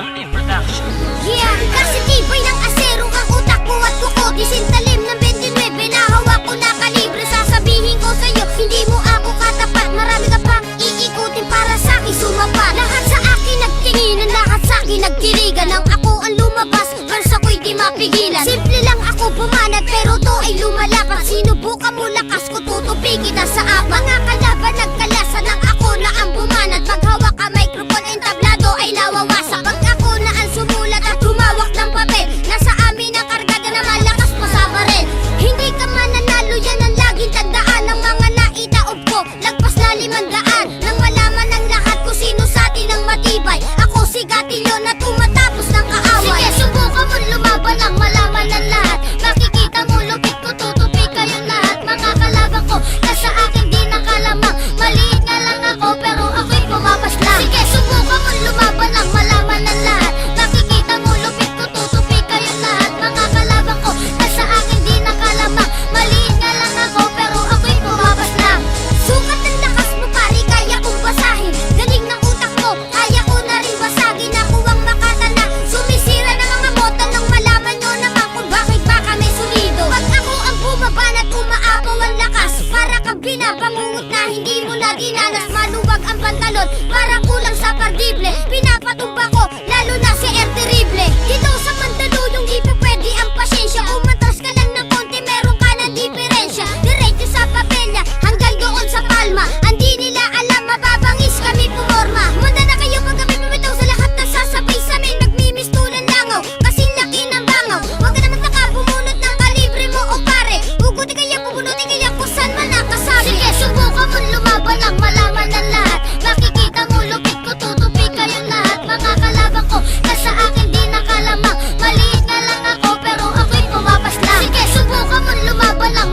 Family Production. Yeah, kasi tibay ng asero ang utak ko at kuko. Disintalim ng 29 na hawak ko na kalibre. Sasabihin ko sa'yo, hindi mo ako katapat. Marami ka pang iikutin para sa'kin sumapa. Lahat sa akin nagtinginan, lahat sa'kin nagkirigan. Nang ako ang lumabas, verse ako'y di mapigilan. Simple lang ako bumanat, pero to ay lumalapat. Sinubukan mo lakas ko, tutupi kita sa apat. Mga kalaban nagkalasan ng ako na ang bumanat. Pag hawak ka microphone, entablado ay nawawasak. Pag ako na ang sumulat at humawak ng papel, nasa amin ang kargada na malakas pa sa baril. Hindi ka mananalo, yan ang laging tandaan. Ng mga naitaob ko, lagpas na 500. Nang malaman ng lahat kung sino sa atin ang matibay. Ako si Gatilyo na tumatapos ng kaaway. Sige, subukan mo lumaban ang malaman ng lahat. Makikita mo lupit ko, tutupi kayong lahat. Mga kalaban ko, na sa akin di nakalamang. Maliit na lang ako, pero ako'y pumapaslang. Sige, subukan mo lumaban ang malaman ng lahat. Makikita mo lupit ko, tutupi kayong lahat. Mga kalaban ko, na sa akin di nakalamang. Maliit na lang ako, pero ako'y pumapaslang. Sukat ng lakas mo pare, kaya kong basahin. Galing ng utak mo, kaya ko na rin basagin. Ako ang makatanda, sumisira ng mga mota. Nang malaman nyo naman kung bakit ba kami sulido. Pag ako ang bumaban at umaapaw ang lakas, para kang pinapangungot na hindi mo na dinanas. Maluwag ang pantalon, para kulang sa pardible. Pinapatumba ko, lalo na si R. Terrible. Dito sa Mandaluyong di pa pwede ang pasyensya. Umatras ka lang ng konti, meron ka ng diferensya. Diretso sa papelya, hanggang doon sa palma. Hindi nila alam, mababangis kami pumorma. Manda na kayo pag kami pumitaw sa lahat na sasabay sa amin. Nagmimistulan langaw, kasing laki ng bangaw. Huwag ka naman nakabumunot ng kalibre mo o pare. Hugutin kaya, pupunutin kaya kung saan man nakasabi. Sige, subukan mo lumaban ang malaman ng lahat. Makikita mo lupit ko, tutupi kayong lahat. Mga kalaban ko, na sa akin di nakalamang. Maliit na lang ako, pero ako'y pumapaslang. Sige, subukan mo lumaban ang